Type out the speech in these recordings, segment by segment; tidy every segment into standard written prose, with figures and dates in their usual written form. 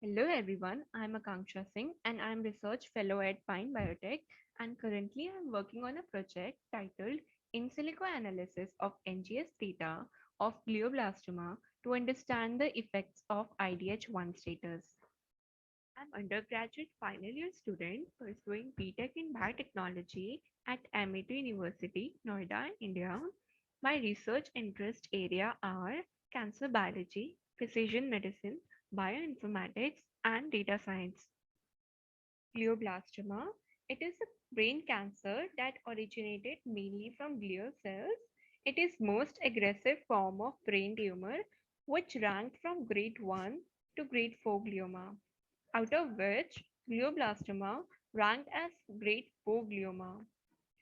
Hello everyone, I'm Akanksha Singh and I'm research fellow at Pine Biotech and currently I'm working on a project titled In Silico Analysis of NGS data of glioblastoma to understand the effects of IDH1 status. I'm undergraduate final year student pursuing BTech in Biotechnology at MIT University, Noida, India. My research interest area are cancer biology, precision medicine, bioinformatics, and data science. Glioblastoma. It is a brain cancer that originated mainly from glial cells. It is most aggressive form of brain tumor, which ranked from grade 1 to grade 4 glioma, out of which glioblastoma ranked as grade 4 glioma.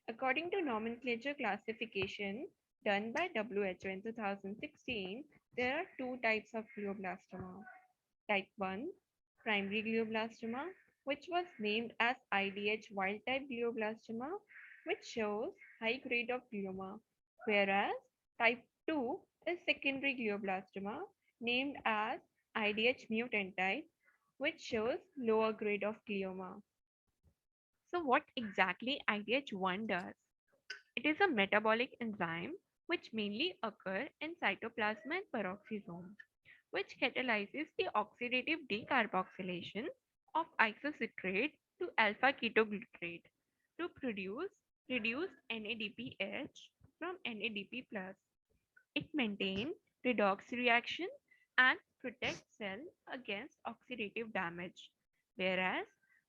According to nomenclature classification done by WHO in 2016, there are two types of glioblastoma. Type 1, primary glioblastoma, which was named as IDH wild type glioblastoma, which shows high grade of glioma, whereas type 2 is secondary glioblastoma, named as IDH mutant type, which shows lower grade of glioma. So, what exactly IDH1 does? It is a metabolic enzyme which mainly occur in cytoplasm and peroxisome, which catalyzes the oxidative decarboxylation of isocitrate to alpha ketoglutarate to produce reduced NADPH from NADP+. It maintains redox reaction and protects cell against oxidative damage, whereas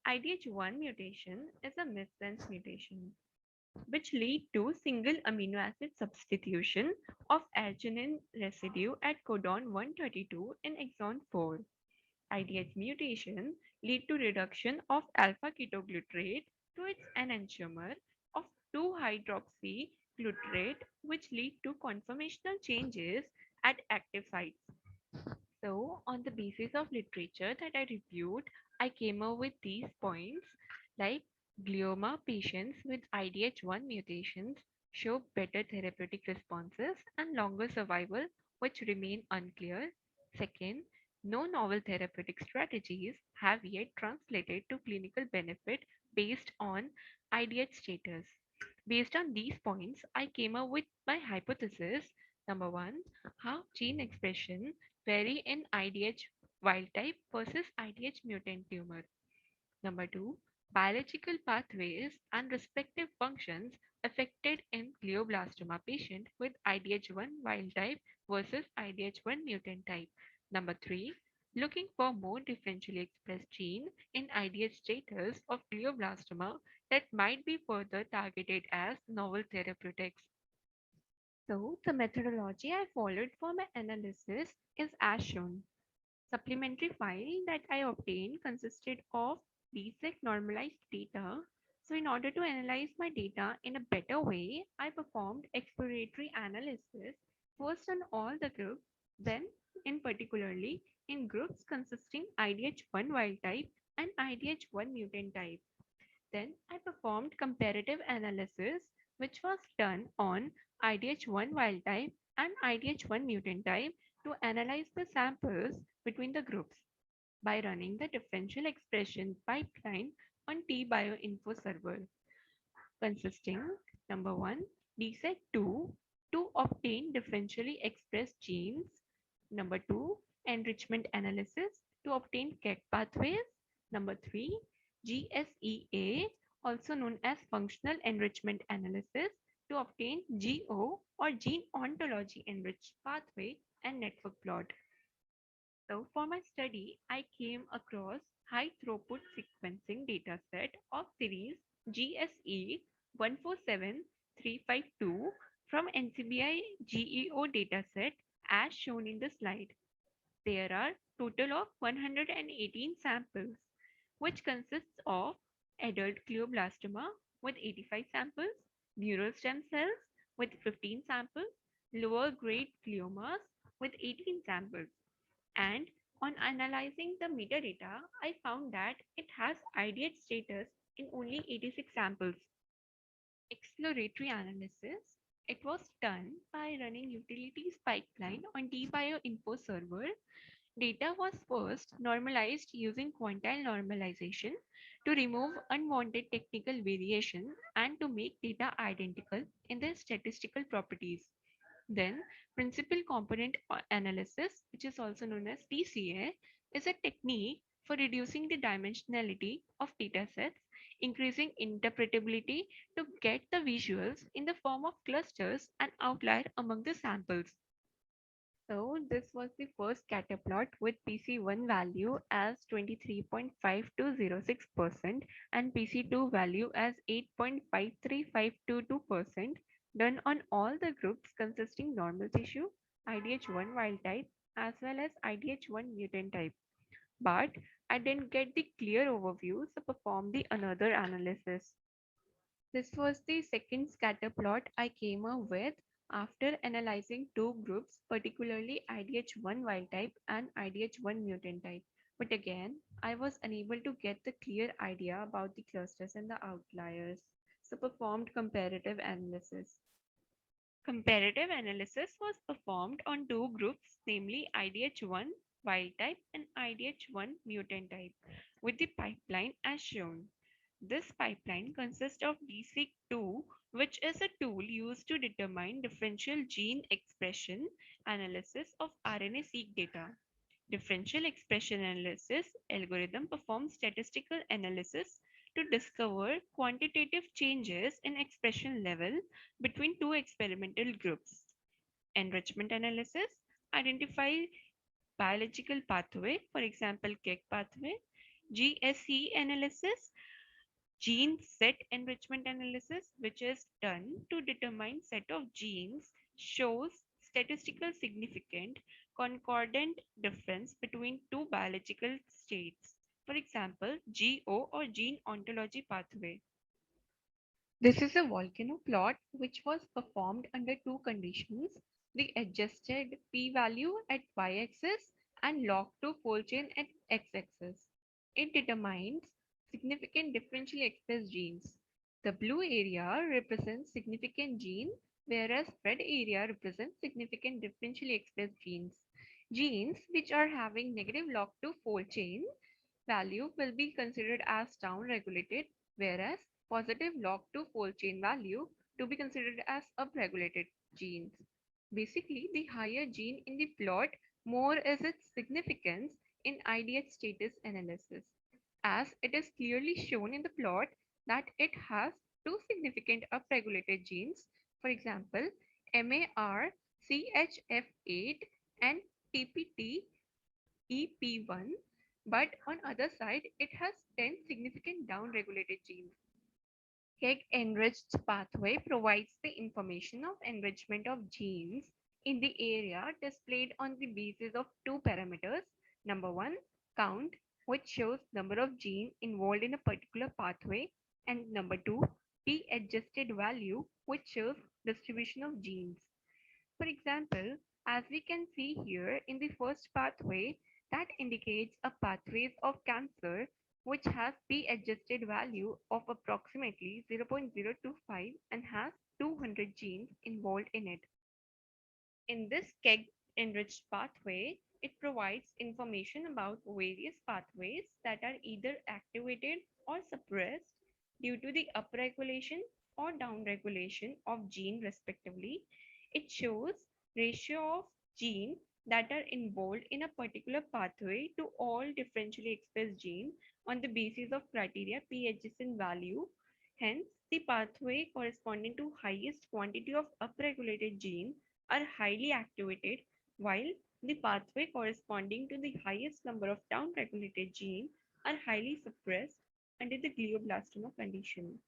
IDH1 mutation is a missense mutation which lead to single amino acid substitution of arginine residue at codon 132 in exon 4. IDH mutation lead to reduction of alpha ketoglutarate to its enantiomer of 2-hydroxyglutarate, which lead to conformational changes at active sites. So, on the basis of literature that I reviewed, I came up with these points like glioma patients with IDH1 mutations show better therapeutic responses and longer survival, which remain unclear. Second, no novel therapeutic strategies have yet translated to clinical benefit based on IDH status. Based on these points, I came up with my hypothesis. Number one, how gene expression vary in IDH wild type versus IDH mutant tumor. Number two, biological pathways and respective functions affected in glioblastoma patient with IDH1 wild type versus IDH1 mutant type. Number three, looking for more differentially expressed gene in IDH status of glioblastoma that might be further targeted as novel therapeutics. So, the methodology I followed for my analysis is as shown. Supplementary file that I obtained consisted of DSEC normalized data. So in order to analyze my data in a better way, I performed exploratory analysis first on all the groups, then in particularly in groups consisting IDH1 wild type and IDH1 mutant type. Then I performed comparative analysis, which was done on IDH1 wild type and IDH1 mutant type to analyze the samples between the groups by running the differential expression pipeline on tBioInfo server, consisting number one, DSEC2 to obtain differentially expressed genes, number two, enrichment analysis to obtain KEC pathways, number three, GSEA, also known as functional enrichment analysis to obtain GO or gene ontology enriched pathway and network plot. So for my study, I came across high throughput sequencing dataset of series GSE 147352 from NCBI GEO dataset as shown in the slide. There are total of 118 samples, which consists of adult glioblastoma with 85 samples, neural stem cells with 15 samples, lower grade gliomas with 18 samples. And on analyzing the metadata, I found that it has IDH status in only 86 samples. Exploratory analysis. It was done by running utilities pipeline on tBioInfo server Data was first normalized using quantile normalization to remove unwanted technical variation and to make data identical in their statistical properties. Then, principal component analysis, which is also known as PCA, is a technique for reducing the dimensionality of datasets, increasing interpretability to get the visuals in the form of clusters and outlier among the samples. So this was the first scatter plot with PC1 value as 23.5206% and PC2 value as 8.53522% done on all the groups consisting normal tissue, IDH1 wild type as well as IDH1 mutant type. But I didn't get the clear overview, so perform the another analysis. This was the second scatter plot I came up with after analyzing two groups, particularly IDH1 wild type and IDH1 mutant type. But again, I was unable to get the clear idea about the clusters and the outliers. So performed comparative analysis. Comparative analysis was performed on two groups, namely IDH1 wild type and IDH1 mutant type, with the pipeline as shown. This pipeline consists of DSeq2, which is a tool used to determine differential gene expression analysis of RNA-seq data. Differential expression analysis algorithm performs statistical analysis to discover quantitative changes in expression level between two experimental groups. Enrichment analysis identify biological pathway, for example, KEGG pathway. GSE analysis, gene set enrichment analysis, which is done to determine set of genes, shows statistical significant concordant difference between two biological states. For example, GO or gene ontology pathway. This is a volcano plot which was performed under two conditions, the adjusted p-value at y-axis and log2 fold chain at x-axis. It determines significant differentially expressed genes. The blue area represents significant gene, whereas red area represents significant differentially expressed genes. Genes which are having negative log2 fold chain value will be considered as down-regulated, whereas positive log2 fold chain value to be considered as upregulated genes. Basically, the higher gene in the plot, more is its significance in IDH status analysis, as it is clearly shown in the plot that it has two significant upregulated genes, for example, MAR CHF8 and TPT EP1, but on other side, it has 10 significant down-regulated genes. KEGG enriched pathway provides the information of enrichment of genes in the area displayed on the basis of two parameters. Number one, count, which shows number of genes involved in a particular pathway, and number two, p-adjusted value, which shows distribution of genes. For example, as we can see here in the first pathway, that indicates a pathways of cancer which has p-adjusted value of approximately 0.025 and has 200 genes involved in it. In this KEGG enriched pathway, it provides information about various pathways that are either activated or suppressed due to the upregulation or downregulation of gene respectively. It shows ratio of gene that are involved in a particular pathway to all differentially expressed gene on the basis of criteria p adjacent value. Hence, the pathway corresponding to highest quantity of upregulated gene are highly activated, while the pathway corresponding to the highest number of downregulated genes are highly suppressed under the glioblastoma condition.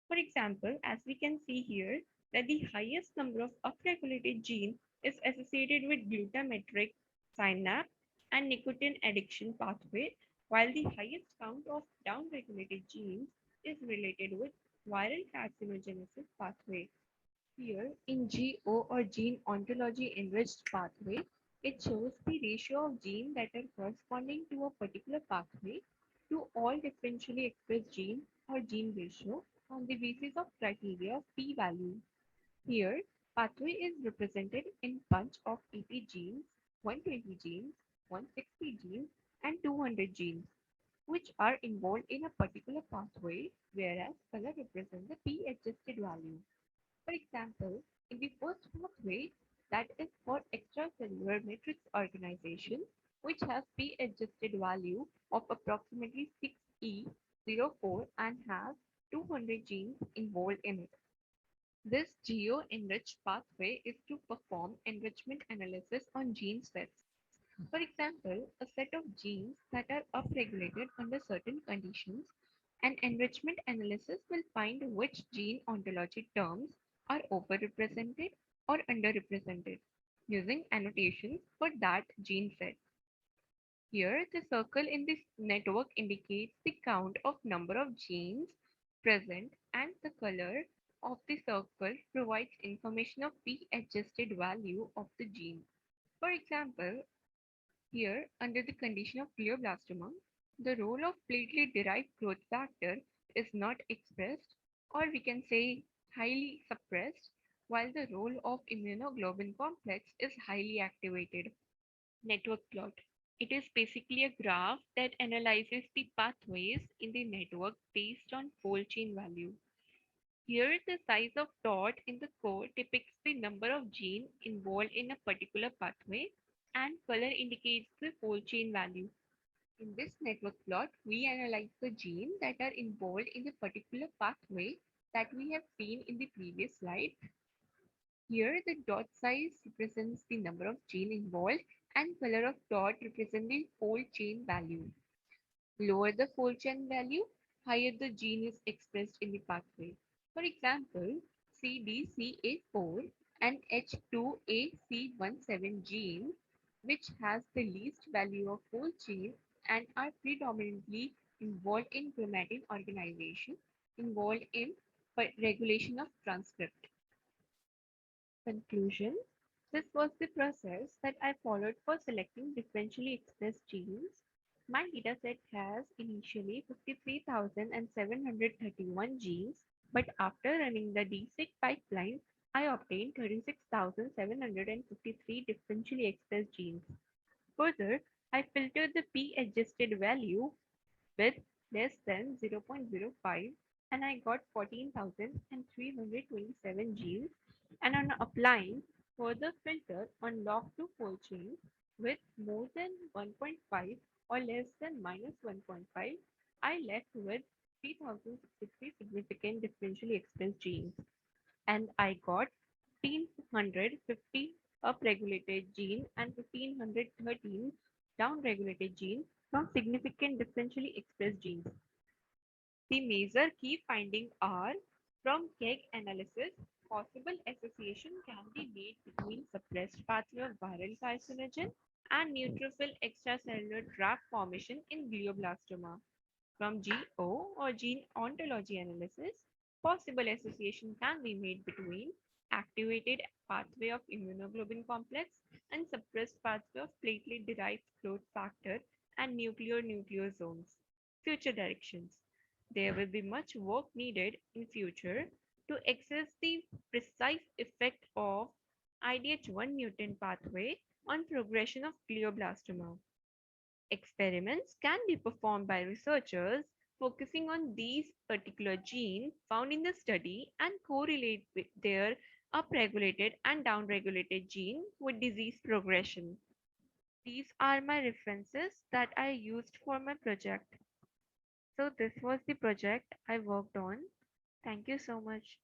For example, as we can see here, that the highest number of upregulated gene is associated with glutamatergic synapse and nicotine addiction pathway, while the highest count of downregulated genes is related with viral carcinogenesis pathway. Here in GO or gene ontology enriched pathway, it shows the ratio of genes that are corresponding to a particular pathway to all differentially expressed gene or gene ratio on the basis of criteria of p-value. Here, pathway is represented in bunch of 80 genes, 120 genes, 160 genes and 200 genes, which are involved in a particular pathway, whereas color represents the p-adjusted value. For example, in the first pathway, that is for extracellular matrix organization, which has p-adjusted value of approximately 6E04 and has 200 genes involved in it. This geo-enriched pathway is to perform enrichment analysis on gene sets. For example, a set of genes that are upregulated under certain conditions, an enrichment analysis will find which gene ontology terms are overrepresented or underrepresented using annotations for that gene set. Here, the circle in this network indicates the count of number of genes present, and the color of the circle provides information of p-adjusted value of the gene. For example, here, under the condition of glioblastoma, the role of platelet-derived growth factor is not expressed, or we can say highly suppressed, while the role of immunoglobulin complex is highly activated. Network plot. It is basically a graph that analyzes the pathways in the network based on fold chain value. Here, the size of dot in the code depicts the number of genes involved in a particular pathway, and color indicates the fold chain value. In this network plot, we analyze the genes that are involved in the particular pathway that we have seen in the previous slide. Here, the dot size represents the number of genes involved, and color of dot represents the fold chain value. Lower the fold chain value, higher the gene is expressed in the pathway. For example, CDCA4 and H2AC17 gene, which has the least value of fold chain and are predominantly involved in chromatin organization, involved in regulation of transcript. Conclusion. This was the process that I followed for selecting differentially expressed genes. My dataset has initially 53,731 genes, but after running the DSeq pipeline, I obtained 36,753 differentially expressed genes. Further, I filtered the p-adjusted value with less than 0.05, and I got 14,327 genes, and on applying further filter on log2 fold chain with more than 1.5 or less than minus 1.5, I left with 3063 significant differentially expressed genes, and I got 1550 upregulated gene and 1513 downregulated gene from significant differentially expressed genes. The major key findings are: from KEGG analysis, possible association can be made between suppressed pathway of viral carcinogen and neutrophil extracellular trap formation in glioblastoma. From GO or gene ontology analysis, possible association can be made between activated pathway of immunoglobulin complex and suppressed pathway of platelet-derived growth factor and nuclear nucleosomes. Future directions. There will be much work needed in future to assess the precise effect of IDH1 mutant pathway on progression of glioblastoma. Experiments can be performed by researchers focusing on these particular genes found in the study and correlate with their upregulated and downregulated gene with disease progression. These are my references that I used for my project. So this was the project I worked on. Thank you so much.